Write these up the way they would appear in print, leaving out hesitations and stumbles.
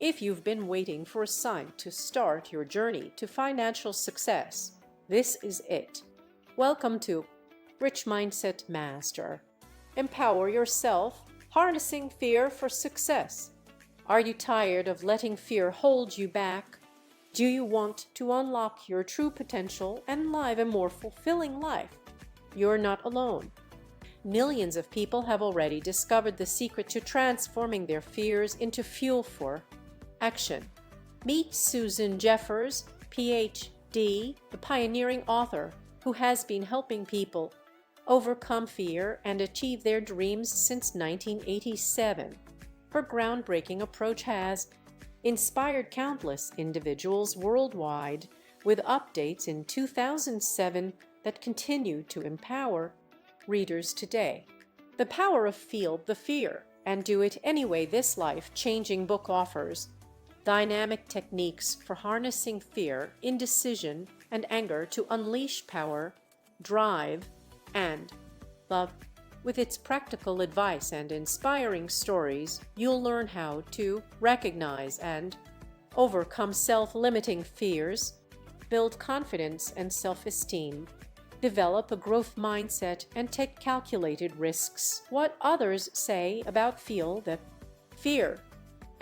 If you've been waiting for a sign to start your journey to financial success, this is it. Welcome to Rich Mindset Master. Empower yourself, harnessing fear for success. Are you tired of letting fear hold you back? Do you want to unlock your true potential and live a more fulfilling life? You're not alone. Millions of people have already discovered the secret to transforming their fears into fuel for action. Meet Susan Jeffers, PhD, the pioneering author who has been helping people overcome fear and achieve their dreams since 1987. Her groundbreaking approach has inspired countless individuals worldwide, with updates in 2007 that continue to empower readers today. The Power of Feel the Fear and Do It Anyway. This life-changing book offers dynamic techniques for harnessing fear, indecision, and anger to unleash power, drive, and love. With its practical advice and inspiring stories, you'll learn how to recognize and overcome self-limiting fears, build confidence and self-esteem, develop a growth mindset, and take calculated risks. What others say about feel the fear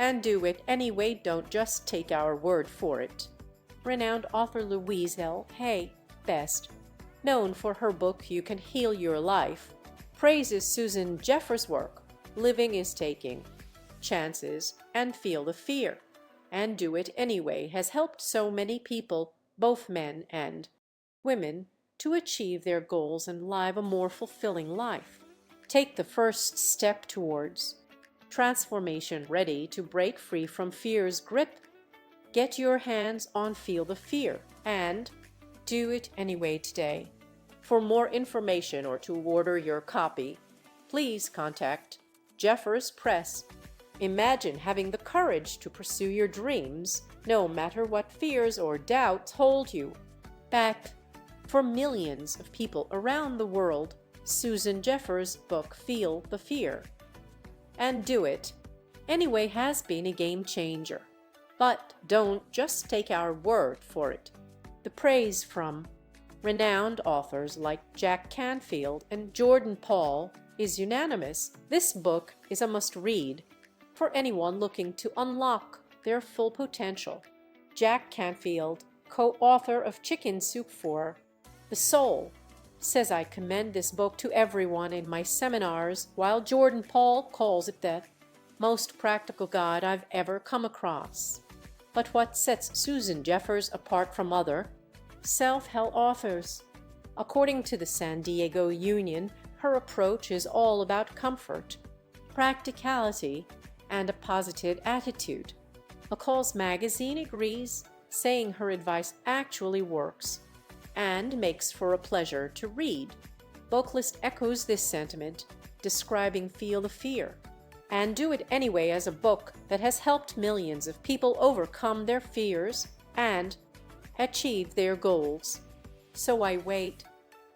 and do it anyway. Don't just take our word for it. Renowned author Louise L. Hay, best known for her book You Can Heal Your Life, praises Susan Jeffers' work. Living is taking chances and feel the fear and do it anyway has helped so many people, both men and women, to achieve their goals and live a more fulfilling life. Take the first step towards transformation. Ready to break free from fear's grip? Get your hands on Feel the Fear and Do It Anyway today. For more information or to order your copy, please contact Jeffers Press. Imagine having the courage to pursue your dreams, no matter what fears or doubts hold you back. For millions of people around the world, Susan Jeffers' book Feel the Fear and Do It Anyway has been a game changer. But don't just take our word for it. The praise from renowned authors like Jack Canfield and Jordan Paul is unanimous. This book is a must-read for anyone looking to unlock their full potential. Jack Canfield, co-author of Chicken Soup for the Soul, says, "I commend this book to everyone in my seminars," while Jordan Paul calls it the most practical guide I've ever come across. But what sets Susan Jeffers apart from other self-help authors? According to the San Diego Union, her approach is all about comfort, practicality, and a positive attitude. McCall's magazine agrees, saying her advice actually works and makes for a pleasure to read. Booklist echoes this sentiment, describing Feel the Fear and Do It Anyway as a book that has helped millions of people overcome their fears and achieve their goals. So why wait?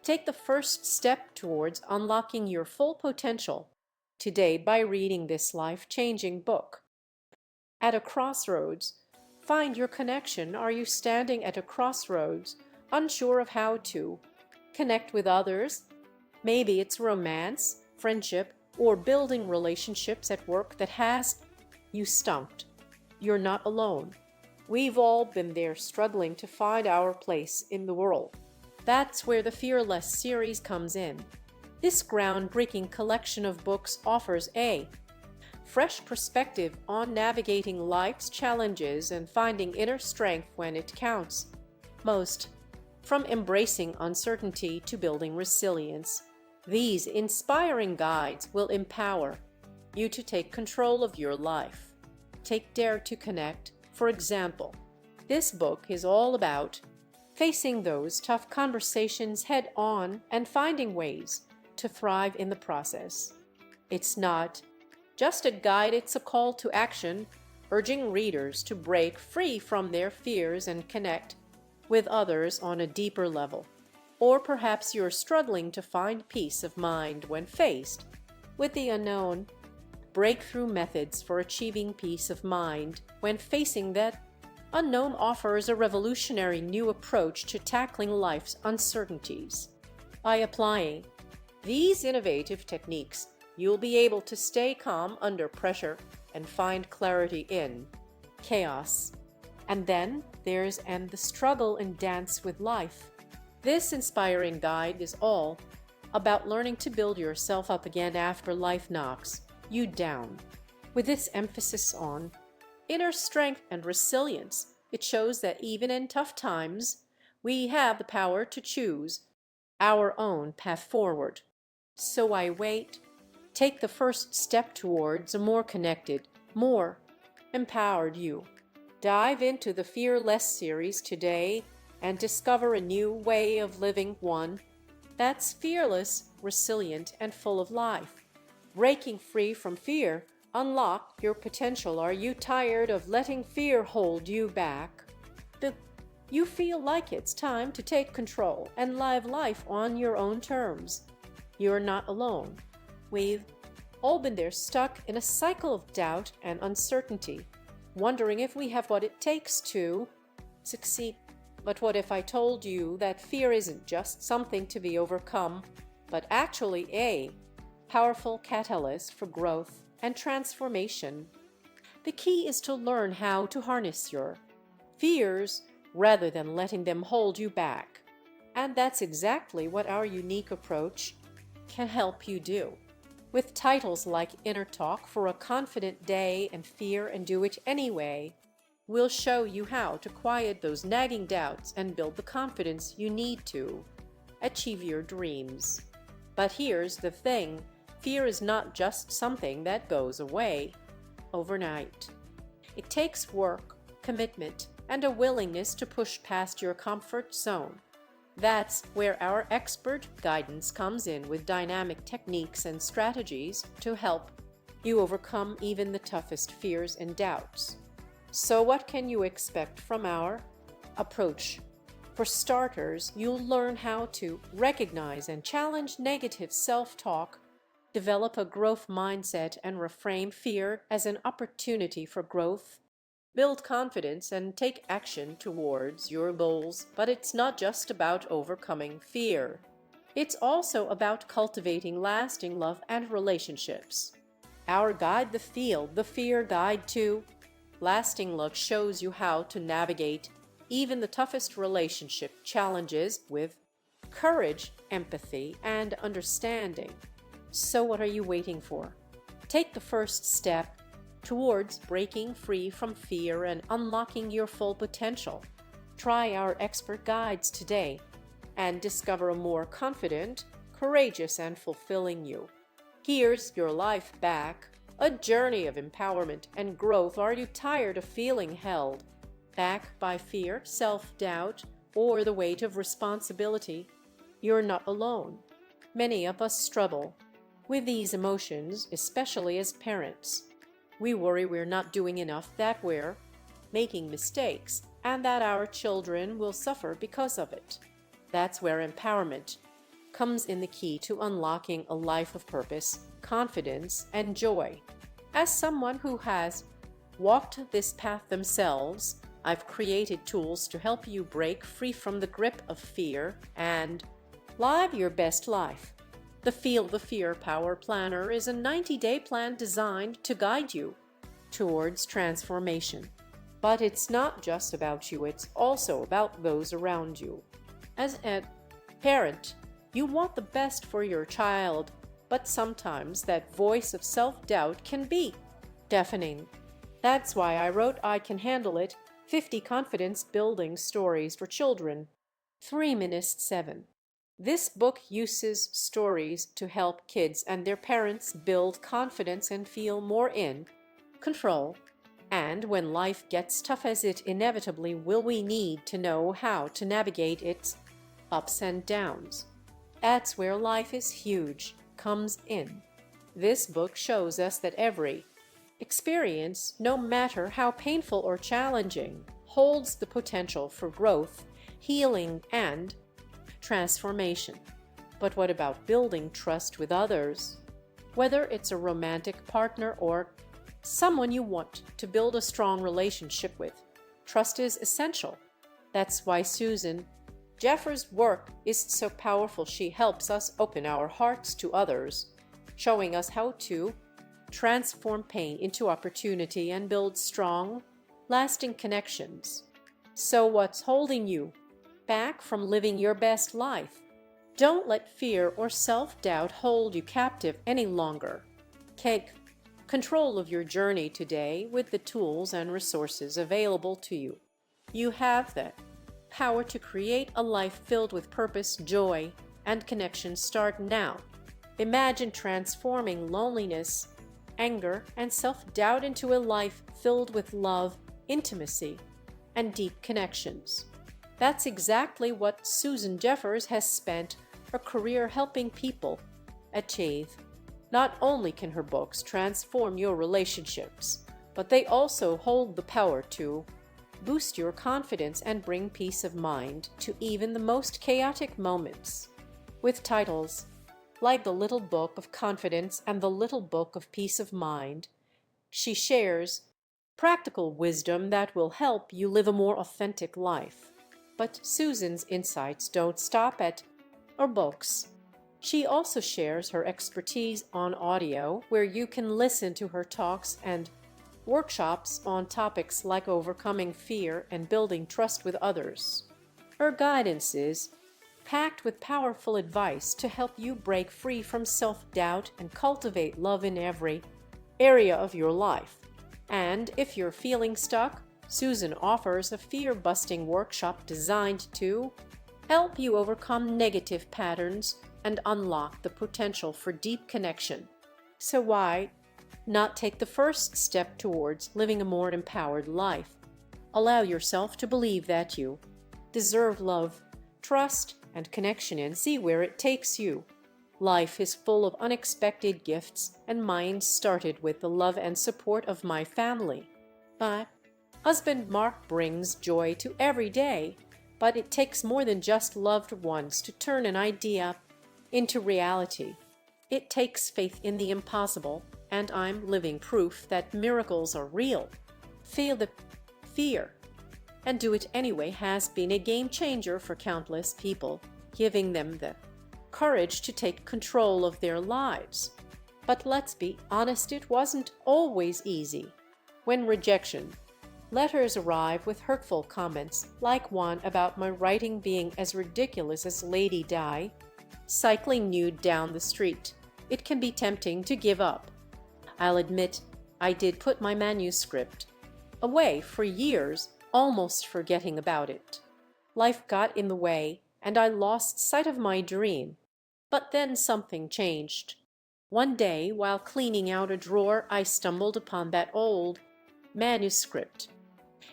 Take the first step towards unlocking your full potential today by reading this life-changing book. At a crossroads, find your connection. Are you standing at a crossroads, unsure of how to connect with others? Maybe it's romance, friendship, or building relationships at work that has you stumped. You're not alone. We've all been there, struggling to find our place in the world. That's where the Fearless series comes in. This groundbreaking collection of books offers a fresh perspective on navigating life's challenges and finding inner strength when it counts most. From embracing uncertainty to building resilience, these inspiring guides will empower you to take control of your life. Take Dare to Connect, for example. This book is all about facing those tough conversations head-on and finding ways to thrive in the process. It's not just a guide, it's a call to action, urging readers to break free from their fears and connect with others on a deeper level. Or perhaps you're struggling to find peace of mind when faced with the unknown. breakthrough methods for achieving peace of mind when facing that unknown offers a revolutionary new approach to tackling life's uncertainties. By applying these innovative techniques, you'll be able to stay calm under pressure and find clarity in chaos. And then there's the struggle and dance with life. This inspiring guide is all about learning to build yourself up again after life knocks you down. With this emphasis on inner strength and resilience, it shows that even in tough times, we have the power to choose our own path forward. So why wait? Take the first step towards a more connected, more empowered you. Dive into the Fearless series today and discover a new way of living, one that's fearless, resilient, and full of life. Breaking free from fear, unlock your potential. Are you tired of letting fear hold you back? You feel like it's time to take control and live life on your own terms. You're not alone. We've all been there, stuck in a cycle of doubt and uncertainty, wondering if we have what it takes to succeed. But what if I told you that fear isn't just something to be overcome, but actually a powerful catalyst for growth and transformation? The key is to learn how to harness your fears rather than letting them hold you back. And that's exactly what our unique approach can help you do. With titles like Inner Talk for a Confident Day and Fear and Do It Anyway, we'll show you how to quiet those nagging doubts and build the confidence you need to achieve your dreams. But here's the thing, fear is not just something that goes away overnight. It takes work, commitment, and a willingness to push past your comfort zone. That's where our expert guidance comes in with dynamic techniques and strategies to help you overcome even the toughest fears and doubts. So what can you expect from our approach? For starters, you'll learn how to recognize and challenge negative self-talk, develop a growth mindset, and reframe fear as an opportunity for growth. Build confidence and take action towards your goals. But it's not just about overcoming fear. It's also about cultivating lasting love and relationships. Our guide, the Fear Guide to Lasting Love, shows you how to navigate even the toughest relationship challenges with courage, empathy, and understanding. So what are you waiting for? Take the first step towards breaking free from fear and unlocking your full potential. Try our expert guides today and discover a more confident, courageous, and fulfilling you. Here's your life back, a journey of empowerment and growth. Are you tired of feeling held back by fear, self-doubt, or the weight of responsibility? You're not alone. Many of us struggle with these emotions, especially as parents. We worry we're not doing enough, that we're making mistakes, and that our children will suffer because of it. That's where empowerment comes in, the key to unlocking a life of purpose, confidence, and joy. As someone who has walked this path themselves, I've created tools to help you break free from the grip of fear and live your best life. The Feel the Fear Power Planner is a 90-day plan designed to guide you towards transformation. But it's not just about you, it's also about those around you. As a parent, you want the best for your child, but sometimes that voice of self-doubt can be deafening. That's why I wrote I Can Handle It, 50 Confidence-Building Stories for Children, 3 minutes 7. This book uses stories to help kids and their parents build confidence and feel more in control. And when life gets tough, as it inevitably will, we need to know how to navigate its ups and downs. That's where Life is Huge comes in. This book shows us that every experience, no matter how painful or challenging, holds the potential for growth, healing, and transformation. But what about building trust with others? Whether it's a romantic partner or someone you want to build a strong relationship with, trust is essential. That's why Susan Jeffers' work is so powerful. She helps us open our hearts to others, showing us how to transform pain into opportunity and build strong, lasting connections. So what's holding you back from living your best life? Don't let fear or self-doubt hold you captive any longer. Take control of your journey today with the tools and resources available to you. You have the power to create a life filled with purpose, joy, and connection. Start now. Imagine transforming loneliness, anger, and self-doubt into a life filled with love, intimacy, and deep connections. That's exactly what Susan Jeffers has spent her career helping people achieve. Not only can her books transform your relationships, but they also hold the power to boost your confidence and bring peace of mind to even the most chaotic moments. With titles like The Little Book of Confidence and The Little Book of Peace of Mind, she shares practical wisdom that will help you live a more authentic life. But Susan's insights don't stop at her books. She also shares her expertise on audio, where you can listen to her talks and workshops on topics like overcoming fear and building trust with others. Her guidance is packed with powerful advice to help you break free from self-doubt and cultivate love in every area of your life. And if you're feeling stuck, Susan offers a fear-busting workshop designed to help you overcome negative patterns and unlock the potential for deep connection. So why not take the first step towards living a more empowered life? Allow yourself to believe that you deserve love, trust, and connection, and see where it takes you. Life is full of unexpected gifts, and mine started with the love and support of my family. My husband Mark brings joy to every day, but it takes more than just loved ones to turn an idea into reality. It takes faith in the impossible, and I'm living proof that miracles are real. Feel the fear and do it anyway has been a game changer for countless people, giving them the courage to take control of their lives. But let's be honest, it wasn't always easy. When rejection letters arrive with hurtful comments, like one about my writing being as ridiculous as Lady Di cycling nude down the street, it can be tempting to give up. I'll admit, I did put my manuscript away for years, almost forgetting about it. Life got in the way, and I lost sight of my dream. But then something changed. One day, while cleaning out a drawer, I stumbled upon that old manuscript.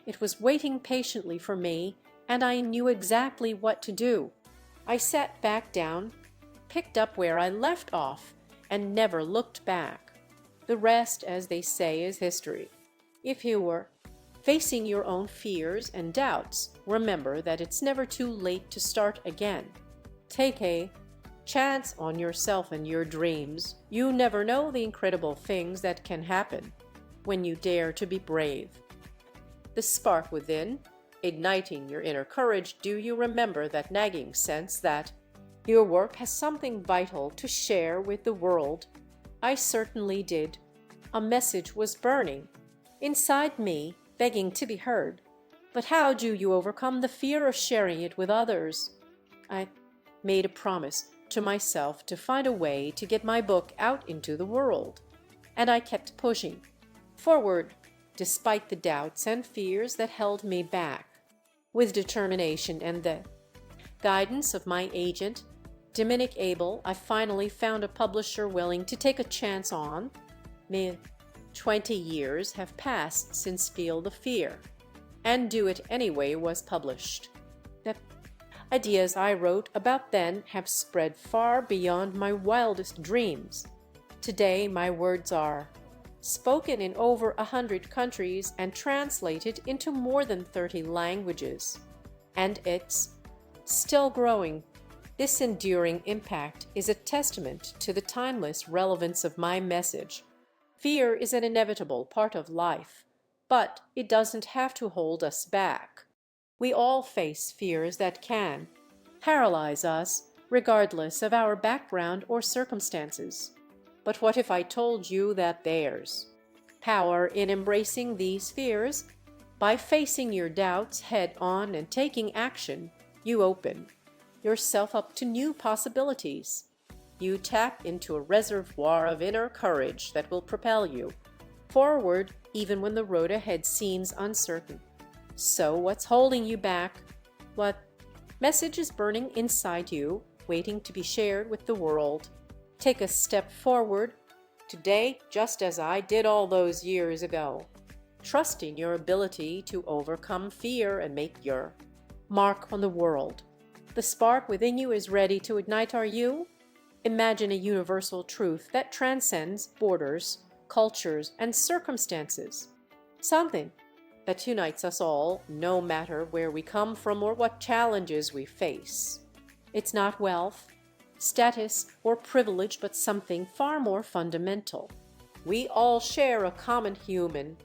It was waiting patiently for me, and I knew exactly what to do. I sat back down, picked up where I left off, and never looked back. The rest, as they say, is history. If you were facing your own fears and doubts, remember that it's never too late to start again. Take a chance on yourself and your dreams. You never know the incredible things that can happen when you dare to be brave. The spark within, igniting your inner courage. Do you remember that nagging sense that your work has something vital to share with the world? I certainly did. A message was burning inside me, begging to be heard. But how do you overcome the fear of sharing it with others? I made a promise to myself to find a way to get my book out into the world, and I kept pushing forward despite the doubts and fears that held me back. With determination and the guidance of my agent, Dominic Abel, I finally found a publisher willing to take a chance on me. 20 years have passed since Feel the Fear and Do It Anyway was published. The ideas I wrote about then have spread far beyond my wildest dreams. Today, my words are spoken in over 100 countries and translated into more than 30 languages. And it's still growing. This enduring impact is a testament to the timeless relevance of my message. Fear is an inevitable part of life, but it doesn't have to hold us back. We all face fears that can paralyze us, regardless of our background or circumstances. But what if I told you that there's power in embracing these fears? By facing your doubts head on and taking action, you open yourself up to new possibilities. You tap into a reservoir of inner courage that will propel you forward even when the road ahead seems uncertain. So what's holding you back? What message is burning inside you, waiting to be shared with the world? Take a step forward today, just as I did all those years ago, trusting your ability to overcome fear and make your mark on the world. The spark within you is ready to ignite. Are you? Imagine a universal truth that transcends borders, cultures, and circumstances. Something that unites us all, no matter where we come from or what challenges we face. It's not wealth, status, or privilege, but something far more fundamental. We all share a common human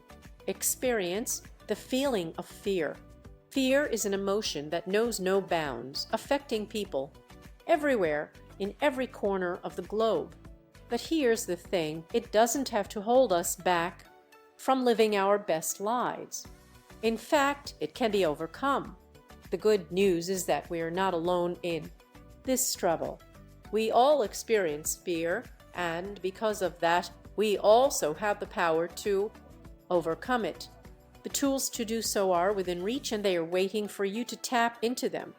experience, the feeling of fear. Fear is an emotion that knows no bounds, affecting people everywhere, in every corner of the globe. But here's the thing, it doesn't have to hold us back from living our best lives. In fact, it can be overcome. The good news is that we are not alone in this struggle. We all experience fear, and because of that, we also have the power to overcome it. The tools to do so are within reach, and they are waiting for you to tap into them.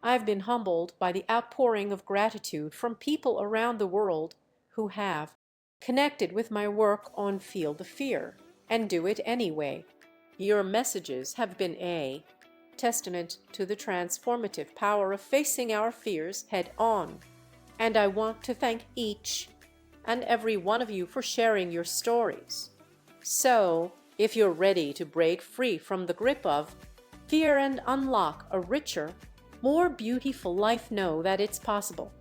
I've been humbled by the outpouring of gratitude from people around the world who have connected with my work on Feel the Fear and Do It Anyway. Your messages have been a testament to the transformative power of facing our fears head on. And I want to thank each and every one of you for sharing your stories. So, if you're ready to break free from the grip of fear and unlock a richer, more beautiful life, know that it's possible.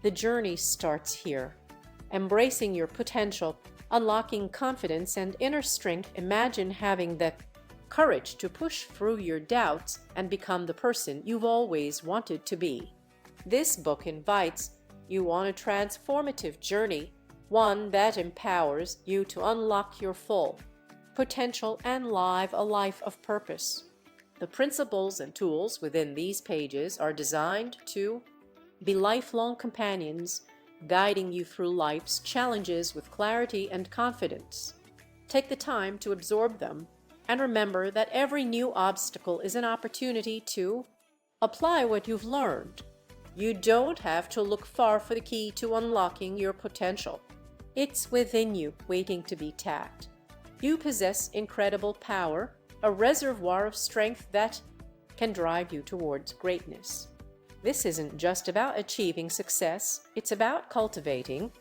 The journey starts here. Embracing your potential, unlocking confidence and inner strength. Imagine having the courage to push through your doubts and become the person you've always wanted to be. This book invites you on a transformative journey, one that empowers you to unlock your full potential and live a life of purpose. The principles and tools within these pages are designed to be lifelong companions, guiding you through life's challenges with clarity and confidence. Take the time to absorb them, and remember that every new obstacle is an opportunity to apply what you've learned. You don't have to look far for the key to unlocking your potential. It's within you, waiting to be tapped. You possess incredible power, a reservoir of strength that can drive you towards greatness. This isn't just about achieving success, it's about cultivating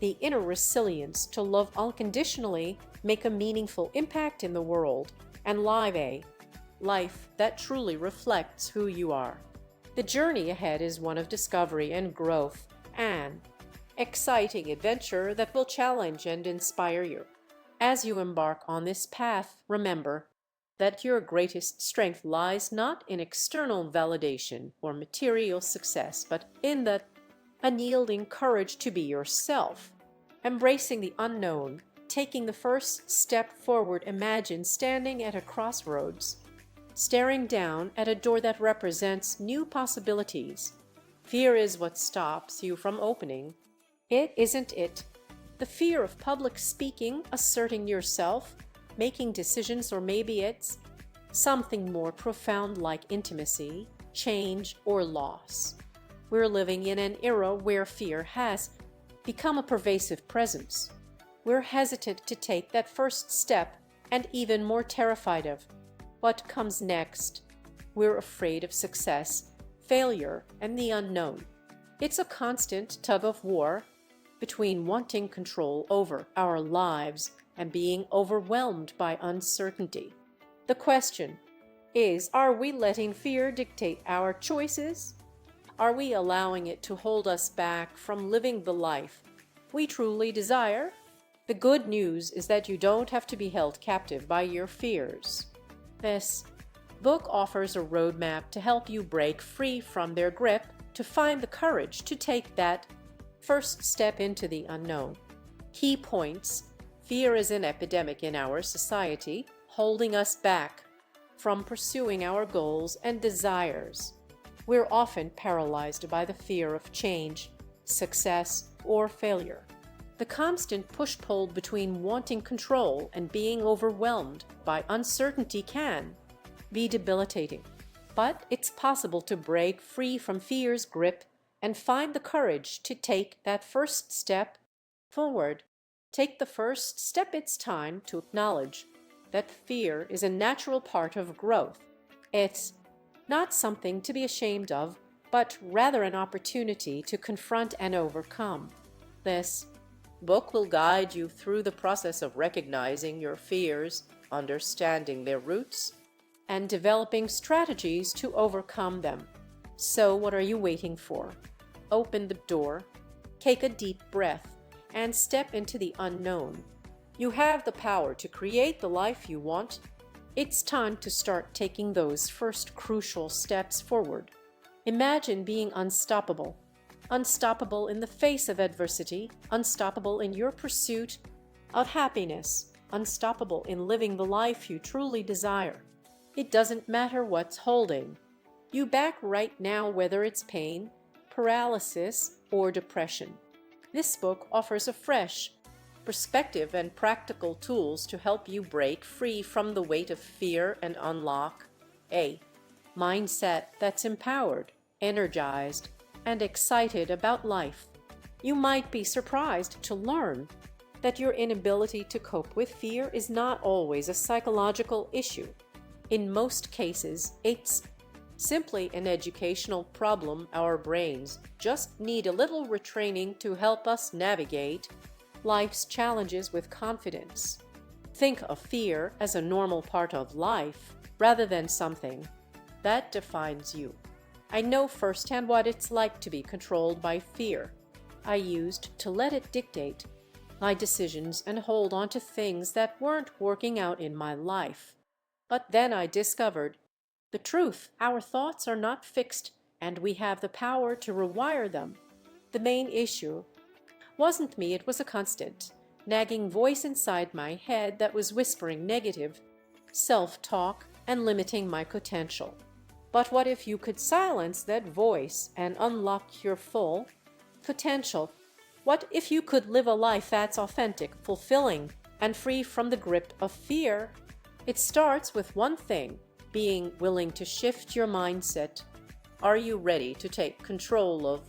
the inner resilience to love unconditionally, make a meaningful impact in the world, and live a life that truly reflects who you are. The journey ahead is one of discovery and growth, an exciting adventure that will challenge and inspire you. As you embark on this path, remember that your greatest strength lies not in external validation or material success, but in the unyielding courage to be yourself. Embracing the unknown, taking the first step forward. Imagine standing at a crossroads, staring down at a door that represents new possibilities. Fear is what stops you from opening it, isn't it? The fear of public speaking, asserting yourself, making decisions, or maybe it's something more profound like intimacy, change, or loss. We're living in an era where fear has become a pervasive presence. We're hesitant to take that first step and even more terrified of what comes next. We're afraid of success, failure, and the unknown. It's a constant tug of war between wanting control over our lives and being overwhelmed by uncertainty. The question is, are we letting fear dictate our choices? Are we allowing it to hold us back from living the life we truly desire? The good news is that you don't have to be held captive by your fears. This book offers a roadmap to help you break free from their grip, to find the courage to take that first step into the unknown. Key points: fear is an epidemic in our society, holding us back from pursuing our goals and desires. We're often paralyzed by the fear of change, success, or failure. The constant push-pull between wanting control and being overwhelmed by uncertainty can be debilitating. But it's possible to break free from fear's grip and find the courage to take that first step forward. Take the first step. It's time to acknowledge that fear is a natural part of growth. It's not something to be ashamed of, but rather an opportunity to confront and overcome. This book will guide you through the process of recognizing your fears, understanding their roots, and developing strategies to overcome them. So what are you waiting for? Open the door, take a deep breath, and step into the unknown. You have the power to create the life you want. It's time to start taking those first crucial steps forward. Imagine being unstoppable. Unstoppable in the face of adversity, unstoppable in your pursuit of happiness, unstoppable in living the life you truly desire. It doesn't matter what's holding you back right now, whether it's pain, paralysis, or depression. This book offers a fresh perspective and practical tools to help you break free from the weight of fear and unlock a mindset that's empowered, energized, and excited about life. You might be surprised to learn that your inability to cope with fear is not always a psychological issue. In most cases, it's simply an educational problem. Our brains just need a little retraining to help us navigate life's challenges with confidence. Think of fear as a normal part of life rather than something that defines you. I know firsthand what it's like to be controlled by fear. I used to let it dictate my decisions and hold on to things that weren't working out in my life. But then I discovered the truth. Our thoughts are not fixed, and we have the power to rewire them. The main issue wasn't me, it was a constant, nagging voice inside my head that was whispering negative self-talk and limiting my potential. But what if you could silence that voice and unlock your full potential? What if you could live a life that's authentic, fulfilling, and free from the grip of fear? It starts with one thing: being willing to shift your mindset. Are you ready to take control of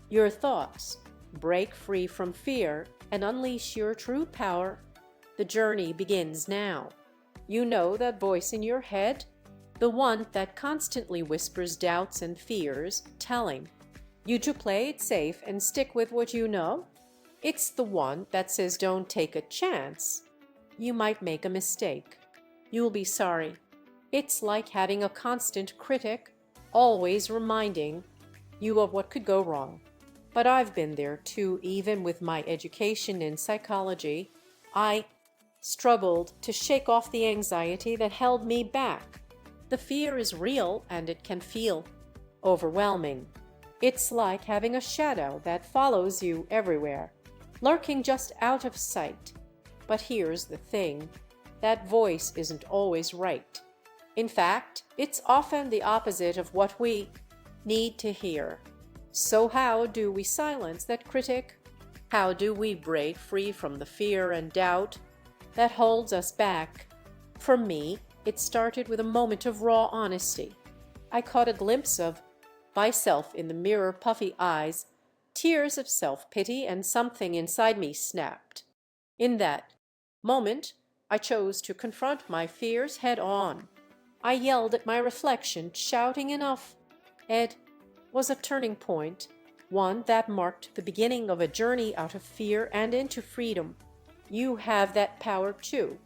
your thoughts, break free from fear, and unleash your true power? The journey begins now. You know that voice in your head? The one that constantly whispers doubts and fears, telling you to play it safe and stick with what you know? It's the one that says don't take a chance. You might make a mistake. You'll be sorry. It's like having a constant critic, always reminding you of what could go wrong. But I've been there too. Even with my education in psychology, I struggled to shake off the anxiety that held me back. The fear is real and it can feel overwhelming. It's like having a shadow that follows you everywhere, lurking just out of sight. But here's the thing: that voice isn't always right. In fact, it's often the opposite of what we need to hear. So how do we silence that critic? How do we break free from the fear and doubt that holds us back? For me, it started with a moment of raw honesty. I caught a glimpse of myself in the mirror, puffy eyes, tears of self-pity, and something inside me snapped. In that moment, I chose to confront my fears head on. I yelled at my reflection, shouting enough. It was a turning point, one that marked the beginning of a journey out of fear and into freedom. You have that power too.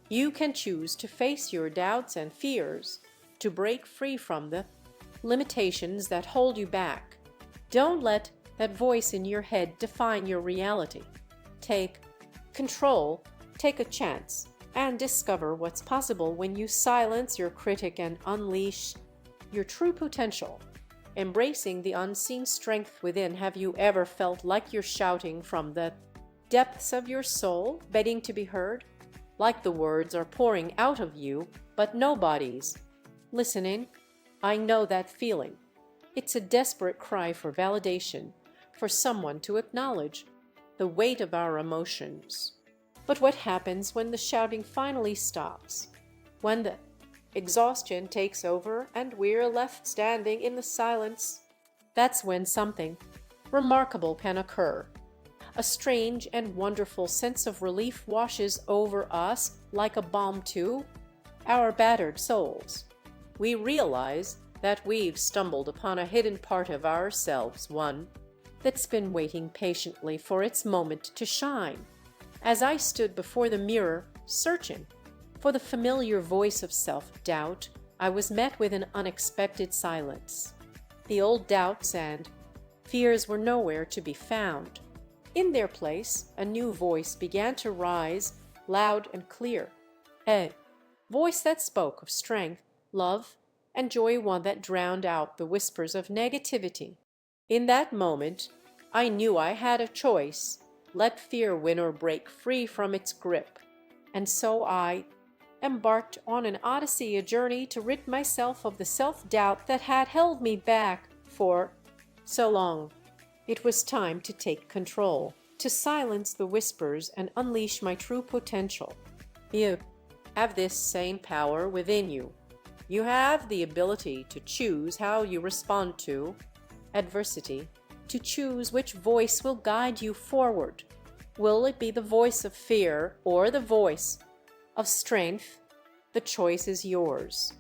You can choose to face your doubts and fears, to break free from the limitations that hold you back. Don't let that voice in your head define your reality. Take control, take a chance, and discover what's possible when you silence your critic and unleash your true potential. Embracing the unseen strength within. Have you ever felt like you're shouting from the depths of your soul, begging to be heard? Like the words are pouring out of you, but nobody's listening? I know that feeling. It's a desperate cry for validation, for someone to acknowledge the weight of our emotions. But what happens when the shouting finally stops? When the exhaustion takes over and we're left standing in the silence? That's when something remarkable can occur. A strange and wonderful sense of relief washes over us like a balm to our battered souls. We realize that we've stumbled upon a hidden part of ourselves, one that's been waiting patiently for its moment to shine. As I stood before the mirror, searching for the familiar voice of self-doubt, I was met with an unexpected silence. The old doubts and fears were nowhere to be found. In their place, a new voice began to rise, loud and clear. A voice that spoke of strength, love, and joy, one that drowned out the whispers of negativity. In that moment, I knew I had a choice: let fear win or break free from its grip. And so I embarked on an odyssey, a journey to rid myself of the self-doubt that had held me back for so long. It was time to take control, to silence the whispers and unleash my true potential. You have this same power within you. You have the ability to choose how you respond to adversity, to choose which voice will guide you forward. Will it be the voice of fear or the voice of strength? The choice is yours.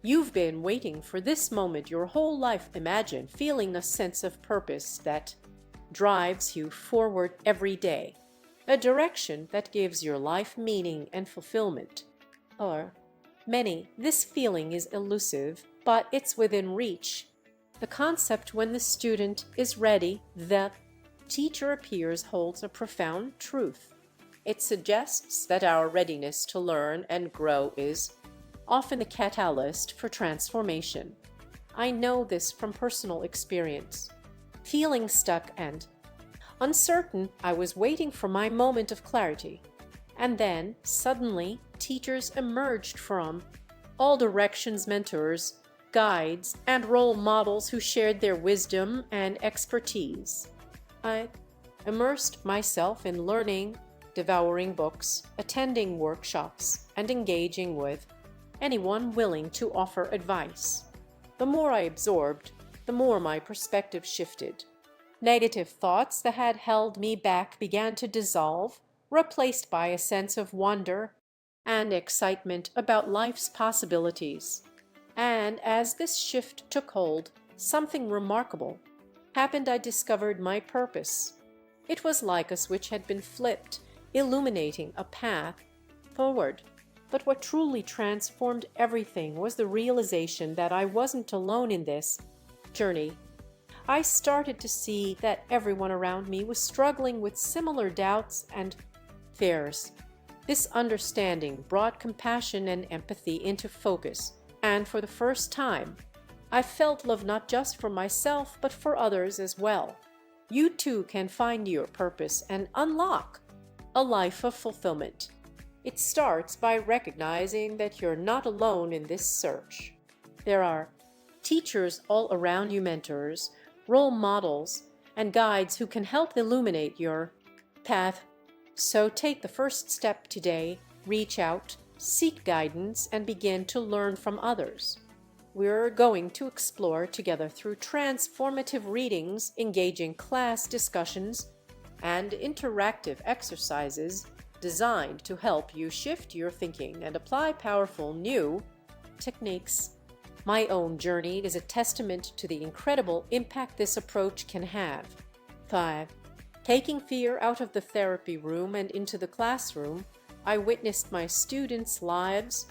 You've been waiting for this moment your whole life. Imagine feeling a sense of purpose that drives you forward every day, a direction that gives your life meaning and fulfillment. For many, this feeling is elusive, but it's within reach. The concept, when the student is ready, the teacher appears, holds a profound truth. It suggests that our readiness to learn and grow is often the catalyst for transformation. I know this from personal experience. Feeling stuck and uncertain, I was waiting for my moment of clarity. And then, suddenly, teachers emerged from all directions, mentors, guides, and role models who shared their wisdom and expertise. I immersed myself in learning, devouring books, attending workshops, and engaging with anyone willing to offer advice. The more I absorbed, the more my perspective shifted. Negative thoughts that had held me back began to dissolve, replaced by a sense of wonder and excitement about life's possibilities. And as this shift took hold, something remarkable happened. I discovered my purpose. It was like a switch had been flipped, illuminating a path forward. But what truly transformed everything was the realization that I wasn't alone in this journey. I started to see that everyone around me was struggling with similar doubts and fears. This understanding brought compassion and empathy into focus, and for the first time, I felt love not just for myself but for others as well. You too can find your purpose and unlock a life of fulfillment. It starts by recognizing that you're not alone in this search. There are teachers all around you, mentors, role models, and guides who can help illuminate your path. So take the first step today, reach out, seek guidance, and begin to learn from others. We're going to explore together through transformative readings, engaging class discussions, and interactive exercises designed to help you shift your thinking and apply powerful new techniques. My own journey is a testament to the incredible impact this approach can have. 5. Taking fear out of the therapy room and into the classroom, I witnessed my students' lives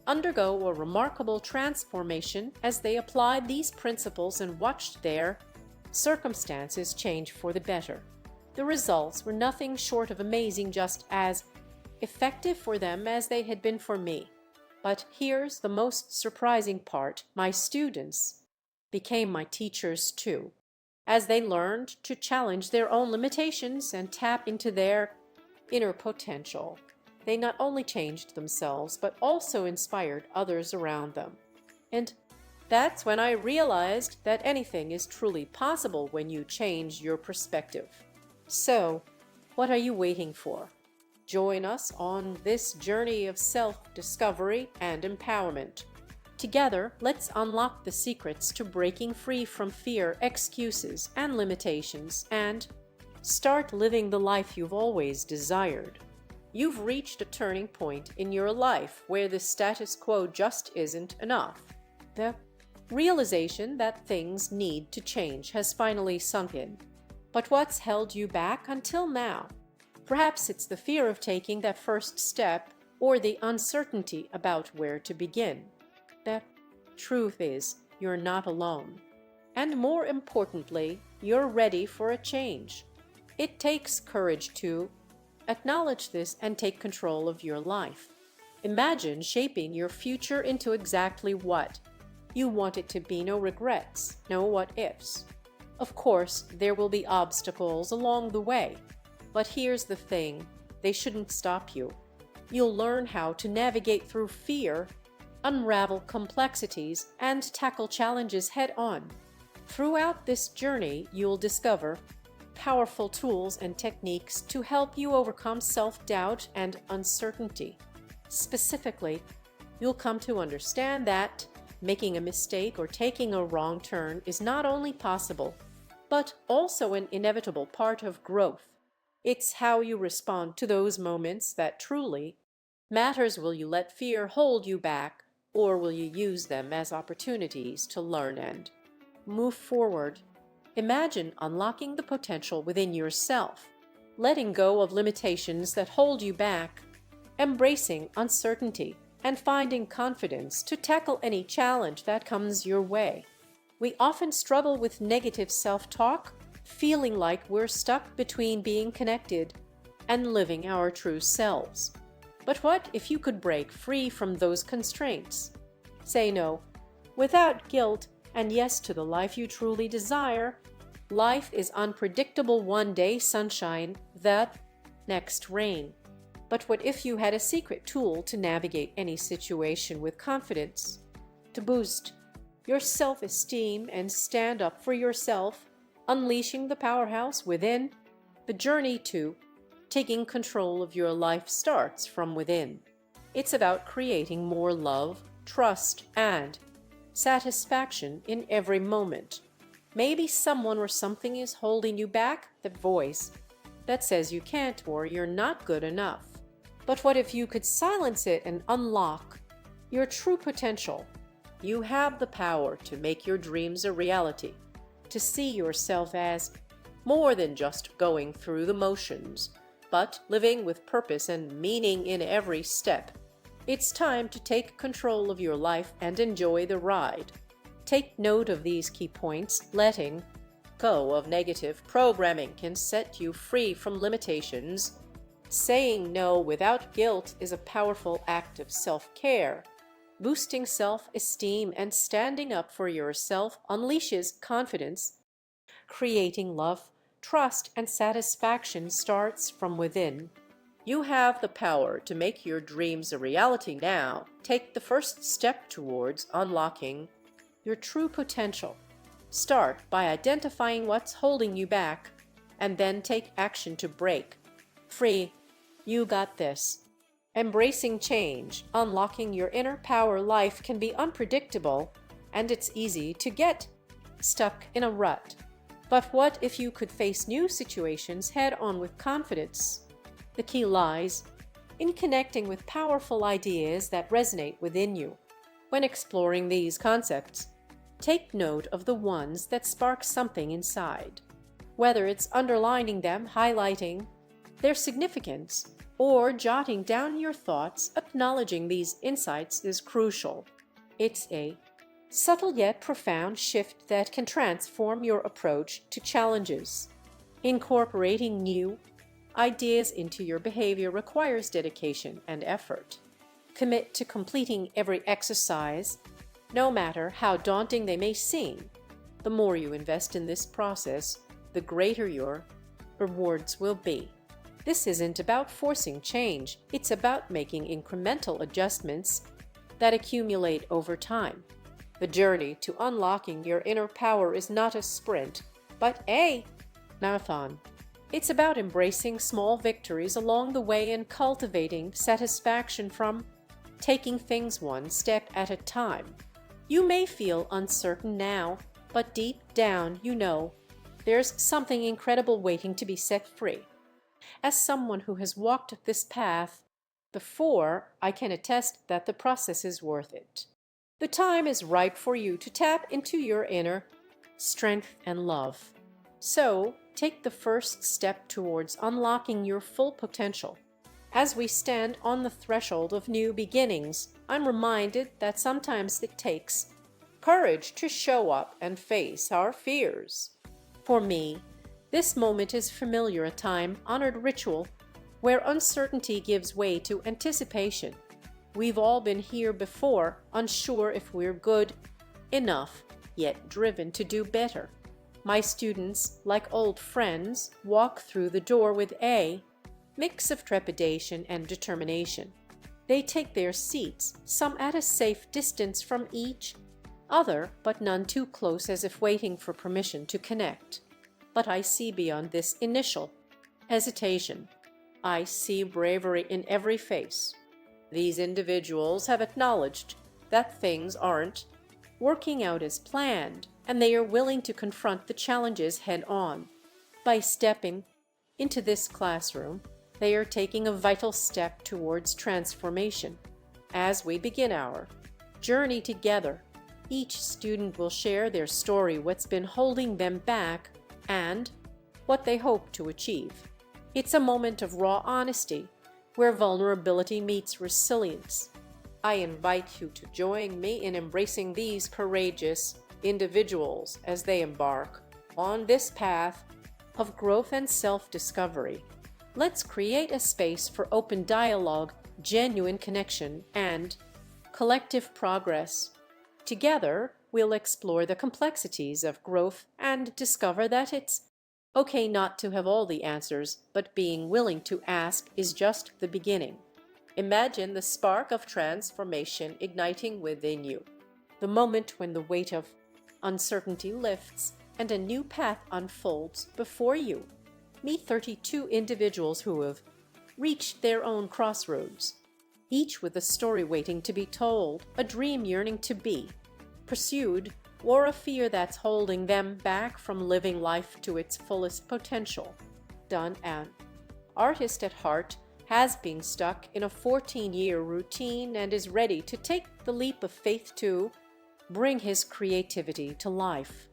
undergo a remarkable transformation as they applied these principles and watched their circumstances changed for the better. The results were nothing short of amazing, just as effective for them as they had been for me. But here's the most surprising part: my students became my teachers too. As they learned to challenge their own limitations and tap into their inner potential, they not only changed themselves, but also inspired others around them. And that's when I realized that anything is truly possible when you change your perspective. So, what are you waiting for? Join us on this journey of self-discovery and empowerment. Together, let's unlock the secrets to breaking free from fear, excuses, and limitations, and start living the life you've always desired. You've reached a turning point in your life where the status quo just isn't enough. The realization that things need to change has finally sunk in. But what's held you back until now? Perhaps it's the fear of taking that first step, or the uncertainty about where to begin. The truth is, you're not alone. And more importantly, you're ready for a change. It takes courage to acknowledge this and take control of your life. Imagine shaping your future into exactly what you want it to be. No regrets, no what ifs. Of course, there will be obstacles along the way. But here's the thing, they shouldn't stop you. You'll learn how to navigate through fear, unravel complexities, and tackle challenges head-on. Throughout this journey, you'll discover powerful tools and techniques to help you overcome self-doubt and uncertainty. Specifically, you'll come to understand that making a mistake or taking a wrong turn is not only possible, but also an inevitable part of growth. It's how you respond to those moments that truly matters. Will you let fear hold you back, or will you use them as opportunities to learn and move forward? Imagine unlocking the potential within yourself, letting go of limitations that hold you back, embracing uncertainty, and finding confidence to tackle any challenge that comes your way. We often struggle with negative self-talk, feeling like we're stuck between being connected and living our true selves. But what if you could break free from those constraints? Say no without guilt and yes to the life you truly desire. Life is unpredictable: one day sunshine, the next rain. But what if you had a secret tool to navigate any situation with confidence, to boost your self-esteem and stand up for yourself, unleashing the powerhouse within? The journey to taking control of your life starts from within. It's about creating more love, trust, and satisfaction in every moment. Maybe someone or something is holding you back, that voice that says you can't or you're not good enough. But what if you could silence it and unlock your true potential? You have the power to make your dreams a reality, to see yourself as more than just going through the motions, but living with purpose and meaning in every step. It's time to take control of your life and enjoy the ride. Take note of these key points. Letting go of negative programming can set you free from limitations. Saying no without guilt is a powerful act of self-care. Boosting self-esteem and standing up for yourself unleashes confidence. Creating love, trust, and satisfaction starts from within. You have the power to make your dreams a reality now. Take the first step towards unlocking your true potential. Start by identifying what's holding you back, and then take action to break free. You got this. Embracing change, unlocking your inner power. Life can be unpredictable, and it's easy to get stuck in a rut. But what if you could face new situations head-on with confidence? The key lies in connecting with powerful ideas that resonate within you. When exploring these concepts, take note of the ones that spark something inside. Whether it's underlining them, highlighting their significance, or jotting down your thoughts, acknowledging these insights is crucial. It's a Subtle yet profound shift that can transform your approach to challenges. Incorporating new ideas into your behavior requires dedication and effort. Commit to completing every exercise, no matter how daunting they may seem. The more you invest in this process, the greater your rewards will be. This isn't about forcing change, it's about making incremental adjustments that accumulate over time. The journey to unlocking your inner power is not a sprint, but a marathon. It's about embracing small victories along the way and cultivating satisfaction from taking things one step at a time. You may feel uncertain now, but deep down you know there's something incredible waiting to be set free. As someone who has walked this path before, I can attest that the process is worth it. The time is ripe for you to tap into your inner strength and love. So, take the first step towards unlocking your full potential. As we stand on the threshold of new beginnings, I'm reminded that sometimes it takes courage to show up and face our fears. For me, this moment is familiar, a time-honored ritual where uncertainty gives way to anticipation. We've all been here before, unsure if we're good enough, yet driven to do better. My students, like old friends, walk through the door with a mix of trepidation and determination. They take their seats, some at a safe distance from each other, but none too close, as if waiting for permission to connect. But I see beyond this initial hesitation. I see bravery in every face. These individuals have acknowledged that things aren't working out as planned, and they are willing to confront the challenges head-on. By stepping into this classroom, they are taking a vital step towards transformation. As we begin our journey together, each student will share their story, what's been holding them back, and what they hope to achieve. It's a moment of raw honesty, where vulnerability meets resilience. I invite you to join me in embracing these courageous individuals as they embark on this path of growth and self-discovery. Let's create a space for open dialogue, genuine connection, and collective progress. Together, we'll explore the complexities of growth and discover that it's okay not to have all the answers, but being willing to ask is just the beginning. Imagine the spark of transformation igniting within you, the moment when the weight of uncertainty lifts and a new path unfolds before you. Meet 32 individuals who have reached their own crossroads, each with a story waiting to be told, a dream yearning to be pursued, or a fear that's holding them back from living life to its fullest potential. An artist at heart, has been stuck in a 14-year routine and is ready to take the leap of faith to bring his creativity to life.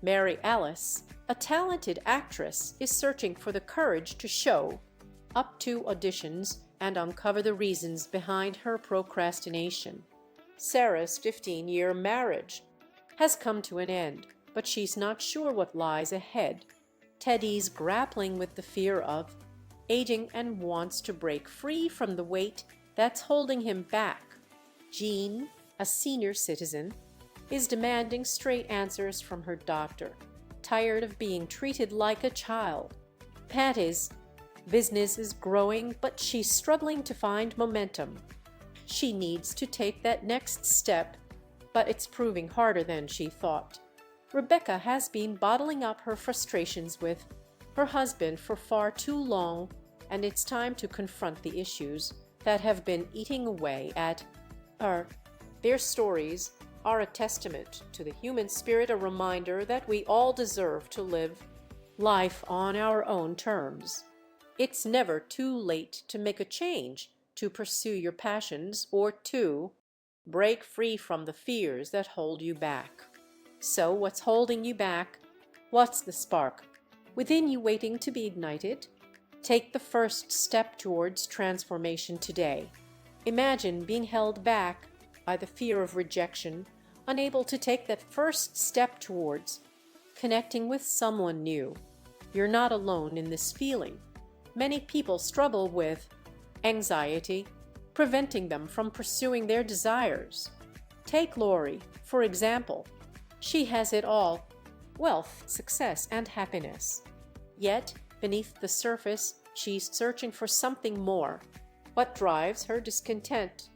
Mary Alice, a talented actress, is searching for the courage to show up to auditions and uncover the reasons behind her procrastination. Sarah's 15-year marriage has come to an end, but she's not sure what lies ahead. Teddy's grappling with the fear of aging and wants to break free from the weight that's holding him back. Jean, a senior citizen, is demanding straight answers from her doctor, tired of being treated like a child. Patty's business is growing, but she's struggling to find momentum. She needs to take that next step, but it's proving harder than she thought. Rebecca has been bottling up her frustrations with her husband for far too long, and it's time to confront the issues that have been eating away at her. Their stories are a testament to the human spirit, a reminder that we all deserve to live life on our own terms. It's never too late to make a change, to pursue your passions, or to break free from the fears that hold you back. So what's holding you back? What's the spark within you waiting to be ignited? Take the first step towards transformation today. Imagine being held back by the fear of rejection, unable to take that first step towards connecting with someone new. You're not alone in this feeling. Many people struggle with anxiety, preventing them from pursuing their desires. Take Lori, for example. She has it all: wealth, success, and happiness. Yet, beneath the surface, she's searching for something more. What drives her discontent?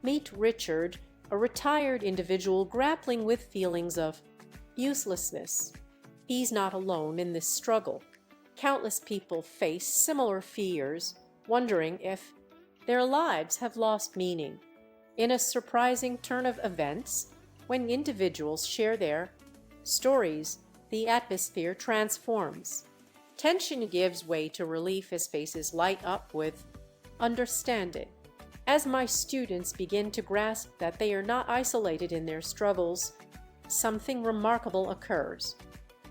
Meet Richard, a retired individual grappling with feelings of uselessness. He's not alone in this struggle. Countless people face similar fears, wondering if their lives have lost meaning. In a surprising turn of events, when individuals share their stories, the atmosphere transforms. Tension gives way to relief as faces light up with understanding. As my students begin to grasp that they are not isolated in their struggles, something remarkable occurs.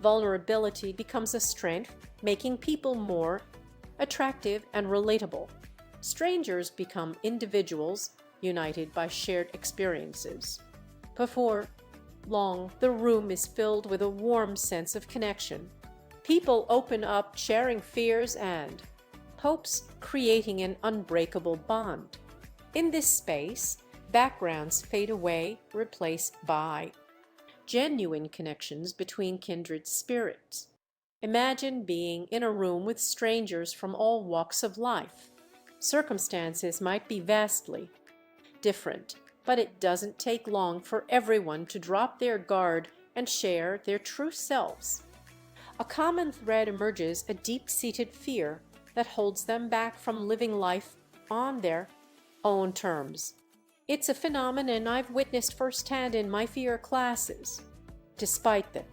Vulnerability becomes a strength, making people more attractive and relatable. Strangers become individuals united by shared experiences. Before long, the room is filled with a warm sense of connection. People open up, sharing fears and hopes, creating an unbreakable bond. In this space, backgrounds fade away, replaced by genuine connections between kindred spirits. Imagine being in a room with strangers from all walks of life. Circumstances might be vastly different, but it doesn't take long for everyone to drop their guard and share their true selves. A common thread emerges: a deep-seated fear that holds them back from living life on their own terms. It's a phenomenon I've witnessed firsthand in my fear classes. Despite the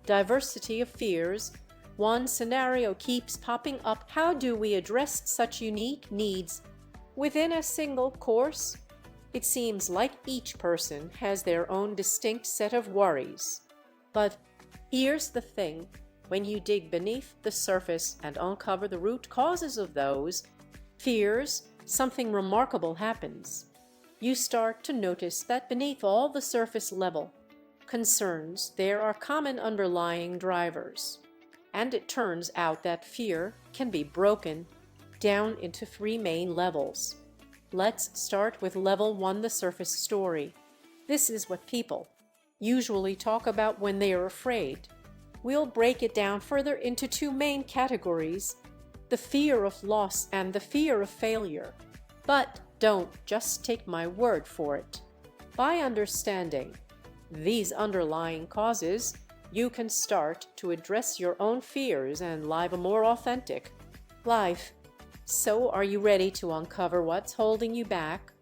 diversity of fears, one scenario keeps popping up: how do we address such unique needs within a single course? It seems like each person has their own distinct set of worries. But here's the thing: when you dig beneath the surface and uncover the root causes of those fears, something remarkable happens. You start to notice that beneath all the surface level concerns, there are common underlying drivers. And it turns out that fear can be broken down into three main levels. Let's start with level 1, the surface story. This is what people usually talk about when they are afraid. We'll break it down further into two main categories: the fear of loss and the fear of failure. But don't just take my word for it. By understanding these underlying causes, you can start to address your own fears and live a more authentic life. So, are you ready to uncover what's holding you back?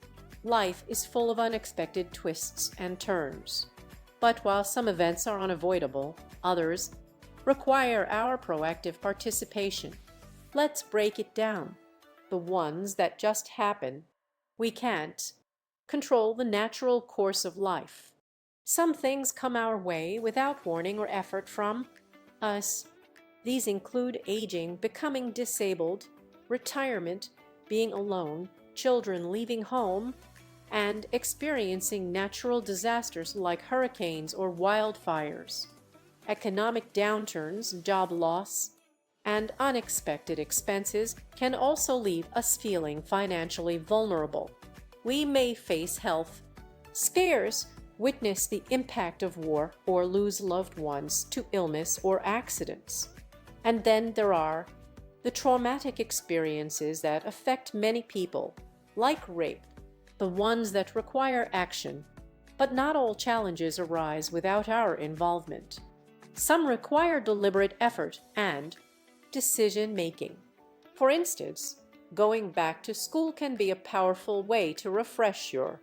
Life is full of unexpected twists and turns. But while some events are unavoidable, others require our proactive participation. Let's break it down. The ones that just happen. We can't control the natural course of life. Some things come our way without warning or effort from us. These include aging, becoming disabled, retirement, being alone, children leaving home, and experiencing natural disasters like hurricanes or wildfires. Economic downturns, job loss, and unexpected expenses can also leave us feeling financially vulnerable. We may face health scares, witness the impact of war, or lose loved ones to illness or accidents. And then there are the traumatic experiences that affect many people, like rape, the ones that require action. But not all challenges arise without our involvement. Some require deliberate effort and decision-making. For instance, going back to school can be a powerful way to refresh your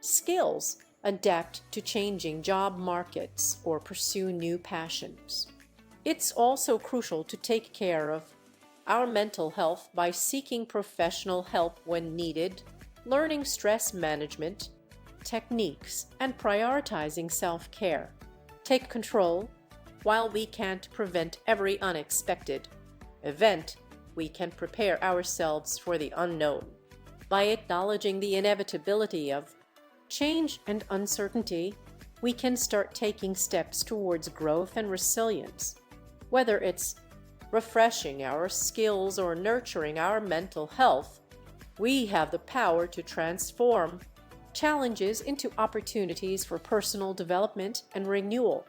skills, adapt to changing job markets, or pursue new passions. It's also crucial to take care of our mental health by seeking professional help when needed, learning stress management techniques, and prioritizing self-care. Take control. While we can't prevent every unexpected event, we can prepare ourselves for the unknown. By acknowledging the inevitability of change and uncertainty, we can start taking steps towards growth and resilience. Whether it's refreshing our skills or nurturing our mental health, we have the power to transform challenges into opportunities for personal development and renewal,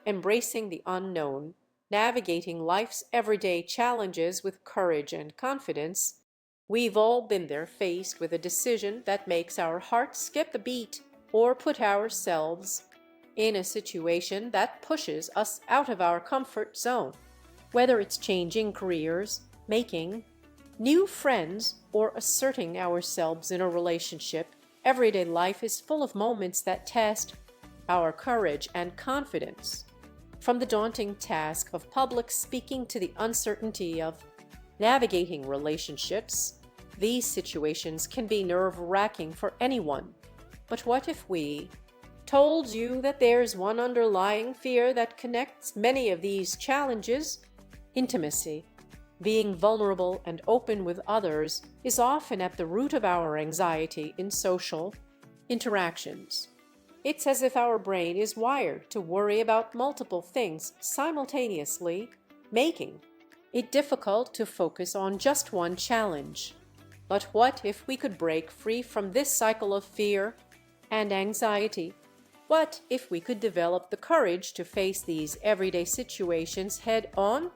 embracing the unknown, navigating life's everyday challenges with courage and confidence. We've all been there, faced with a decision that makes our heart skip a beat, or put ourselves in a situation that pushes us out of our comfort zone. Whether it's changing careers, making new friends, or asserting ourselves in a relationship, everyday life is full of moments that test our courage and confidence. From the daunting task of public speaking to the uncertainty of navigating relationships, these situations can be nerve-wracking for anyone. But what if we told you that there's one underlying fear that connects many of these challenges? Intimacy. Being vulnerable and open with others is often at the root of our anxiety in social interactions. It's as if our brain is wired to worry about multiple things simultaneously, making it difficult to focus on just one challenge. But what if we could break free from this cycle of fear and anxiety? What if we could develop the courage to face these everyday situations head on?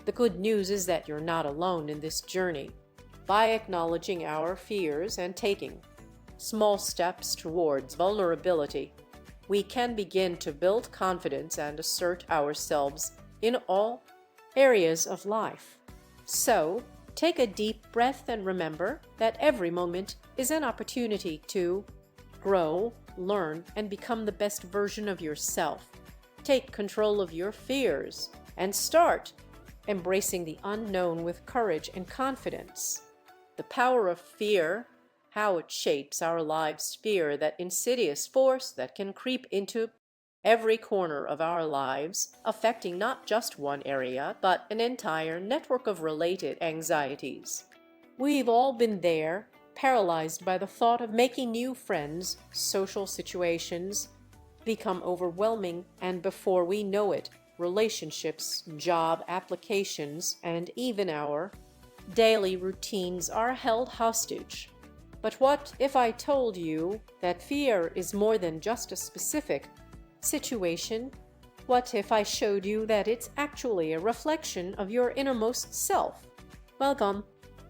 The good news is that you're not alone in this journey. By acknowledging our fears and taking small steps towards vulnerability, we can begin to build confidence and assert ourselves in all areas of life. So, take a deep breath and remember that every moment is an opportunity to grow, learn, and become the best version of yourself. Take control of your fears and start embracing the unknown with courage and confidence. The power of fear, how it shapes our lives, fear, that insidious force that can creep into every corner of our lives, affecting not just one area, but an entire network of related anxieties. We've all been there, paralyzed by the thought of making new friends. Social situations become overwhelming, and before we know it, relationships, job applications, and even our daily routines are held hostage. But what if I told you that fear is more than just a specific situation? What if I showed you that it's actually a reflection of your innermost self? Welcome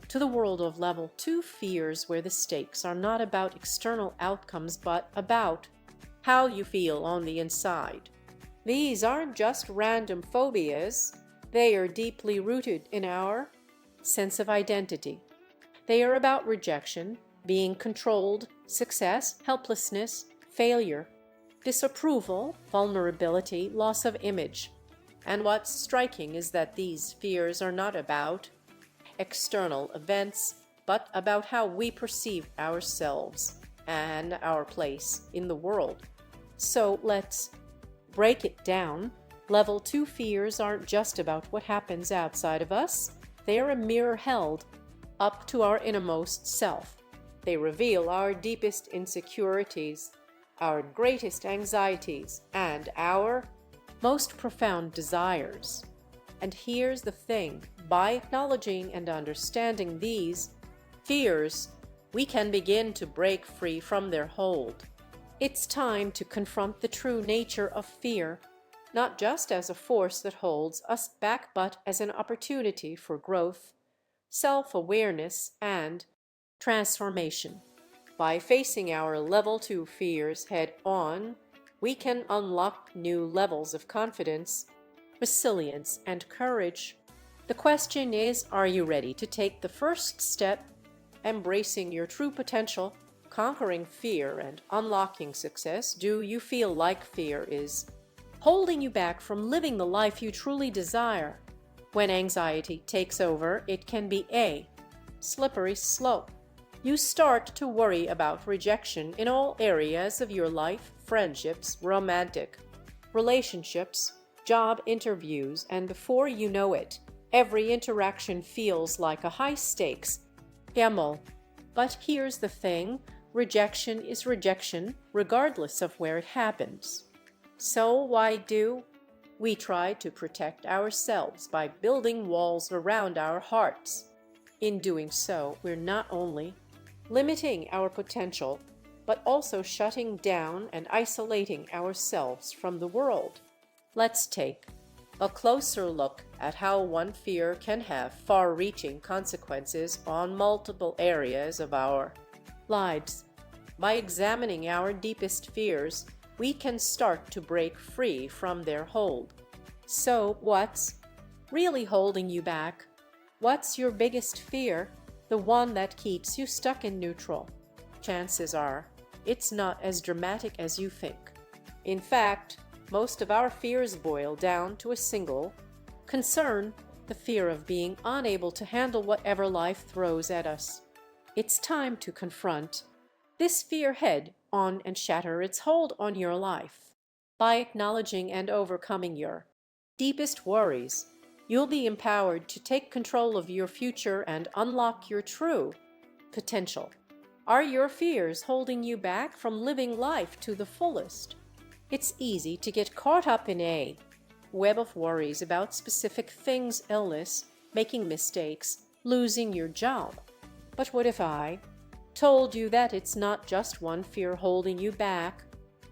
to the world of Level 2 fears, where the stakes are not about external outcomes, but about how you feel on the inside. These aren't just random phobias, they are deeply rooted in our sense of identity. They are about rejection, being controlled, success, helplessness, failure, disapproval, vulnerability, loss of image. And what's striking is that these fears are not about external events, but about how we perceive ourselves and our place in the world. So let's break it down. Level 2 fears aren't just about what happens outside of us. They are a mirror held up to our innermost self. They reveal our deepest insecurities, our greatest anxieties, and our most profound desires. And here's the thing, by acknowledging and understanding these fears, we can begin to break free from their hold. It's time to confront the true nature of fear, not just as a force that holds us back, but as an opportunity for growth, self-awareness, and transformation. By facing our Level 2 fears head-on, we can unlock new levels of confidence, resilience, and courage. The question is, are you ready to take the first step, embracing your true potential, conquering fear, and unlocking success? Do you feel like fear is holding you back from living the life you truly desire? When anxiety takes over, it can be a slippery slope. You start to worry about rejection in all areas of your life: friendships, romantic relationships, job interviews, and before you know it, every interaction feels like a high-stakes gamble. But here's the thing, rejection is rejection, regardless of where it happens. So why do? We try to protect ourselves by building walls around our hearts. In doing so, we're not only limiting our potential, but also shutting down and isolating ourselves from the world. Let's take a closer look at how one fear can have far-reaching consequences on multiple areas of our lives. By examining our deepest fears, we can start to break free from their hold. So, what's really holding you back? What's your biggest fear? The one that keeps you stuck in neutral? Chances are, it's not as dramatic as you think. In fact, most of our fears boil down to a single concern: the fear of being unable to handle whatever life throws at us. It's time to confront this fear head on and shatter its hold on your life. By acknowledging and overcoming your deepest worries, you'll be empowered to take control of your future and unlock your true potential. Are your fears holding you back from living life to the fullest? It's easy to get caught up in a web of worries about specific things: illness, making mistakes, losing your job. But what if I told you that it's not just one fear holding you back?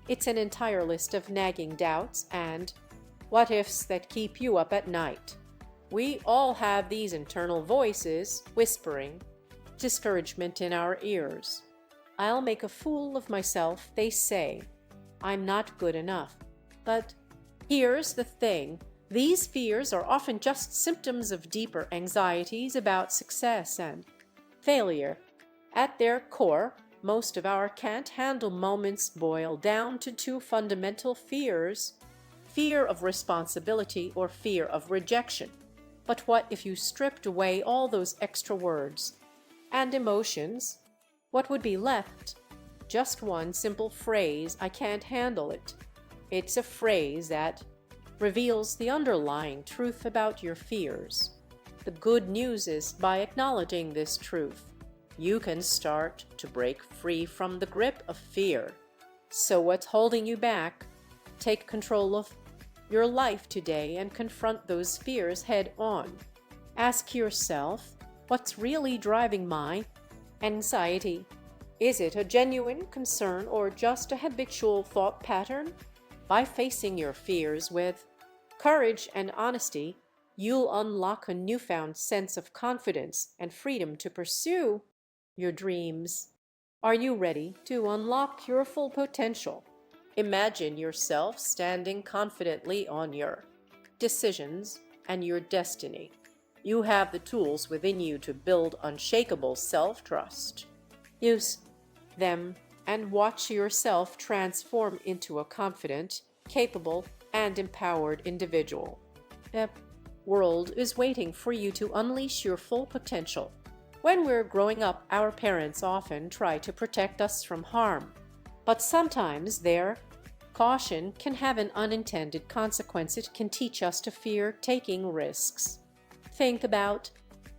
It's an entire list of nagging doubts and what-ifs that keep you up at night. We all have these internal voices whispering discouragement in our ears. I'll make a fool of myself, they say. I'm not good enough. But here's the thing: these fears are often just symptoms of deeper anxieties about success and failure. At their core, most of our can't handle moments boil down to two fundamental fears: fear of responsibility or fear of rejection. But what if you stripped away all those extra words and emotions? What would be left? Just one simple phrase: I can't handle it. It's a phrase that reveals the underlying truth about your fears. The good news is, by acknowledging this truth, you can start to break free from the grip of fear. So what's holding you back? Take control of your life today and confront those fears head on. Ask yourself, what's really driving my anxiety? Is it a genuine concern or just a habitual thought pattern? By facing your fears with courage and honesty, you'll unlock a newfound sense of confidence and freedom to pursue your dreams. Are you ready to unlock your full potential? Imagine yourself standing confidently on your decisions and your destiny. You have the tools within you to build unshakable self-trust. Use them and watch yourself transform into a confident, capable, and empowered individual. The world is waiting for you to unleash your full potential. When we're growing up, our parents often try to protect us from harm, but sometimes their caution can have an unintended consequence. It can teach us to fear taking risks. Think about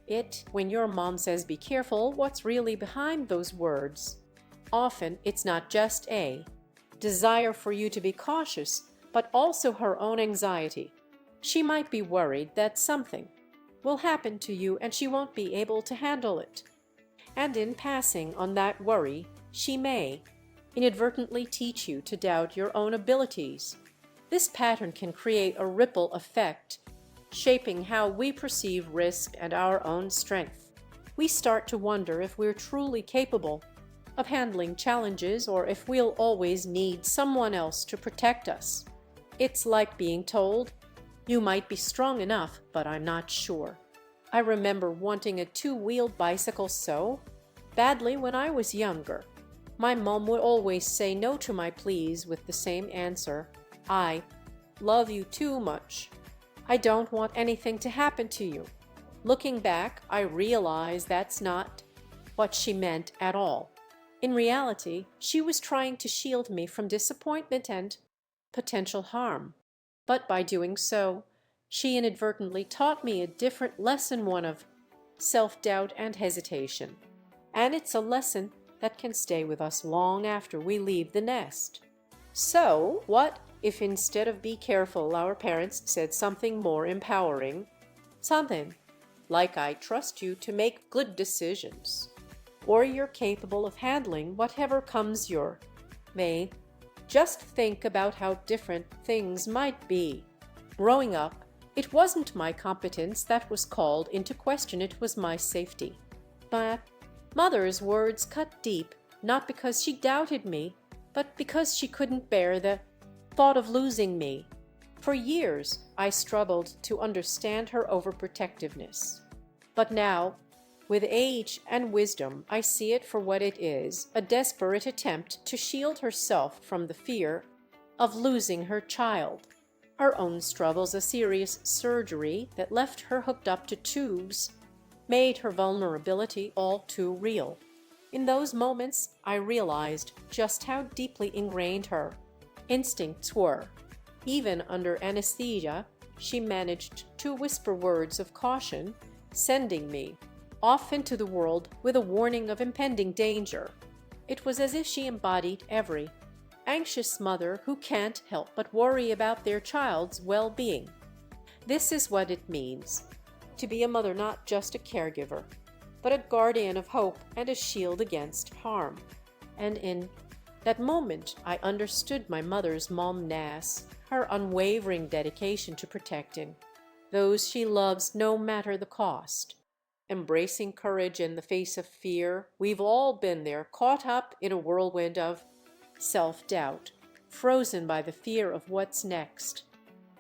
it when your mom says be careful. What's really behind those words? Often it's not just a desire for you to be cautious, but also her own anxiety. She might be worried that something will happen to you and she won't be able to handle it. And in passing on that worry, she may inadvertently teach you to doubt your own abilities. This pattern can create a ripple effect, shaping how we perceive risk and our own strength. We start to wonder if we're truly capable of handling challenges or if we'll always need someone else to protect us. It's like being told, you might be strong enough, but I'm not sure. I remember wanting a two-wheeled bicycle so badly when I was younger. My mom would always say no to my pleas with the same answer: I love you too much. I don't want anything to happen to you. Looking back, I realize that's not what she meant at all. In reality, she was trying to shield me from disappointment and potential harm. But by doing so, she inadvertently taught me a different lesson, one of self-doubt and hesitation. And it's a lesson that can stay with us long after we leave the nest. So, what if instead of "be careful" our parents said something more empowering? Something like "I trust you to make good decisions," or "you're capable of handling whatever comes your way." Just think about how different things might be. Growing up, it wasn't my competence that was called into question, it was my safety. But mother's words cut deep, not because she doubted me, but because she couldn't bear the thought of losing me. For years, I struggled to understand her overprotectiveness. But now, with age and wisdom, I see it for what it is, a desperate attempt to shield herself from the fear of losing her child. Her own struggles, a serious surgery that left her hooked up to tubes, made her vulnerability all too real. In those moments, I realized just how deeply ingrained her instincts were. Even under anesthesia, she managed to whisper words of caution, sending me off into the world with a warning of impending danger. It was as if she embodied every anxious mother who can't help but worry about their child's well-being. This is what it means to be a mother, not just a caregiver, but a guardian of hope and a shield against harm. And in that moment, I understood my mother's momness, her unwavering dedication to protecting those she loves no matter the cost. Embracing courage in the face of fear, we've all been there, caught up in a whirlwind of self-doubt, frozen by the fear of what's next.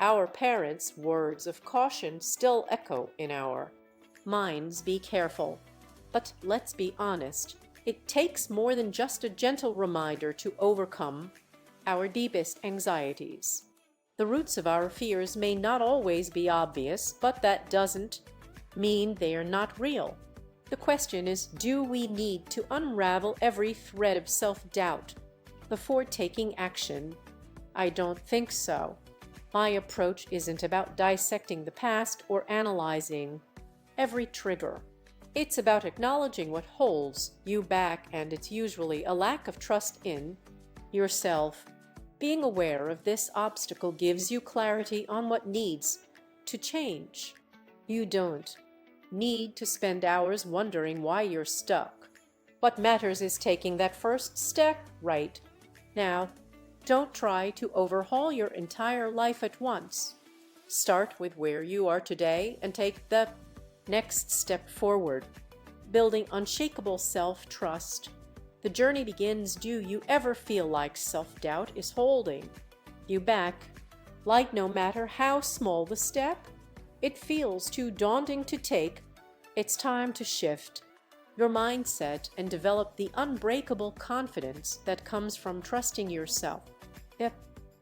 Our parents' words of caution still echo in our minds: be careful. But let's be honest, it takes more than just a gentle reminder to overcome our deepest anxieties. The roots of our fears may not always be obvious, but that doesn't mean they are not real. The question is, do we need to unravel every thread of self-doubt before taking action? I don't think so. My approach isn't about dissecting the past or analyzing every trigger. It's about acknowledging what holds you back, and it's usually a lack of trust in yourself. Being aware of this obstacle gives you clarity on what needs to change. You don't need to spend hours wondering why you're stuck. What matters is taking that first step right now. Don't try to overhaul your entire life at once. Start with where you are today and take the next step forward, building unshakable self-trust. The journey begins. Do you ever feel like self-doubt is holding you back? Like no matter how small the step, it feels too daunting to take. It's time to shift your mindset and develop the unbreakable confidence that comes from trusting yourself. The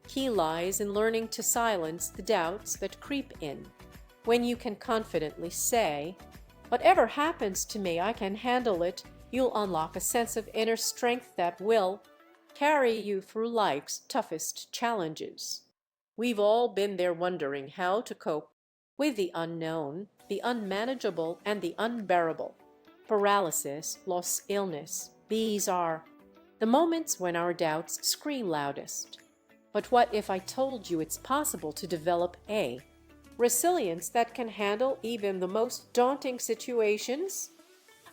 key lies in learning to silence the doubts that creep in. When you can confidently say, "Whatever happens to me, I can handle it," you'll unlock a sense of inner strength that will carry you through life's toughest challenges. We've all been there, wondering how to cope with the unknown, the unmanageable, and the unbearable. Paralysis, loss, illness, these are the moments when our doubts scream loudest. But what if I told you it's possible to develop a resilience that can handle even the most daunting situations?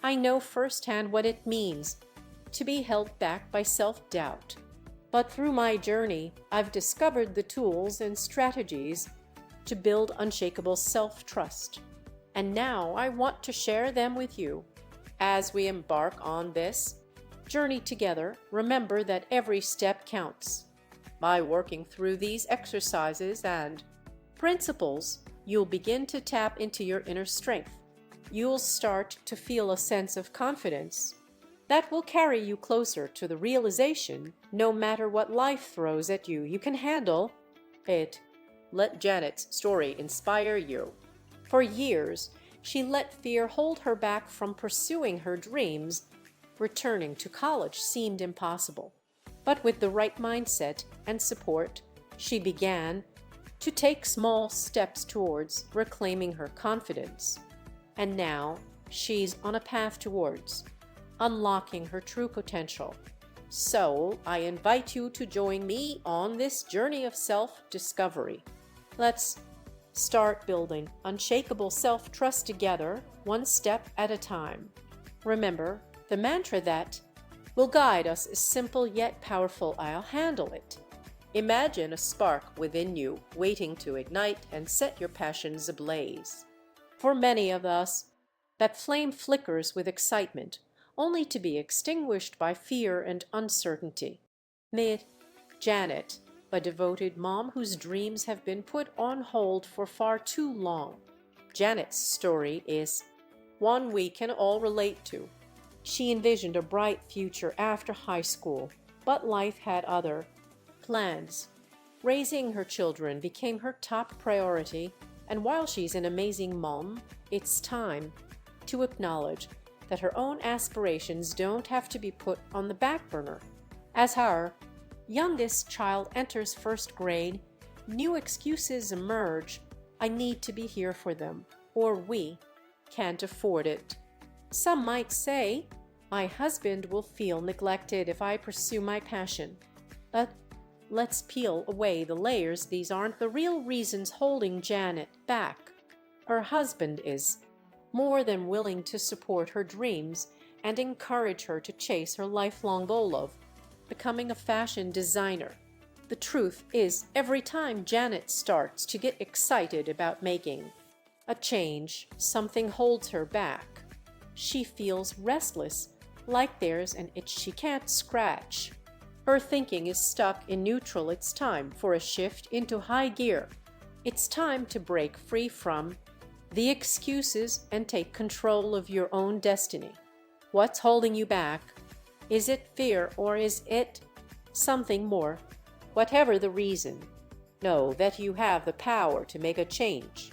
I know firsthand what it means to be held back by self-doubt. But through my journey, I've discovered the tools and strategies to build unshakable self-trust. And now I want to share them with you. As we embark on this journey together, remember that every step counts. By working through these exercises and principles, you'll begin to tap into your inner strength. You'll start to feel a sense of confidence that will carry you closer to the realization, no matter what life throws at you, you can handle it. Let Janet's story inspire you. For years, she let fear hold her back from pursuing her dreams. Returning to college seemed impossible. But with the right mindset and support, she began to take small steps towards reclaiming her confidence. And now she's on a path towards unlocking her true potential. So, I invite you to join me on this journey of self-discovery. Let's start building unshakable self-trust together, one step at a time. Remember, the mantra that will guide us is simple yet powerful. I'll handle it. Imagine a spark within you waiting to ignite and set your passions ablaze. For many of us, that flame flickers with excitement, only to be extinguished by fear and uncertainty. Meet Janet, a devoted mom whose dreams have been put on hold for far too long. Janet's story is one we can all relate to. She envisioned a bright future after high school, but life had other plans. Raising her children became her top priority, and while she's an amazing mom, it's time to acknowledge that her own aspirations don't have to be put on the back burner. As her youngest child enters first grade, new excuses emerge. I need to be here for them, or we can't afford it. Some might say, my husband will feel neglected if I pursue my passion. But let's peel away the layers. These aren't the real reasons holding Janet back. Her husband is more than willing to support her dreams and encourage her to chase her lifelong goal of becoming a fashion designer. The truth is, every time Janet starts to get excited about making a change, something holds her back. She feels restless, like there's an itch she can't scratch. Her thinking is stuck in neutral. It's time for a shift into high gear. It's time to break free from the excuses and take control of your own destiny. What's holding you back? Is it fear, or is it something more? Whatever the reason, know that you have the power to make a change.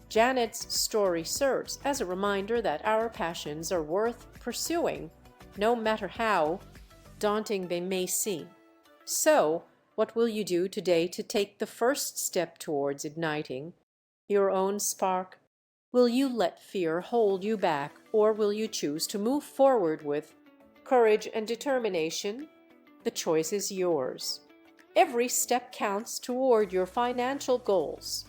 Janet's story serves as a reminder that our passions are worth pursuing, no matter how daunting they may seem. So, what will you do today to take the first step towards igniting your own spark? Will you let fear hold you back, or will you choose to move forward with courage and determination? The choice is yours. Every step counts toward your financial goals.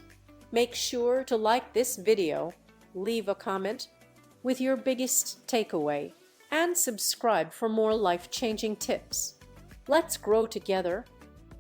Make sure to like this video, leave a comment with your biggest takeaway, and subscribe for more life-changing tips. Let's grow together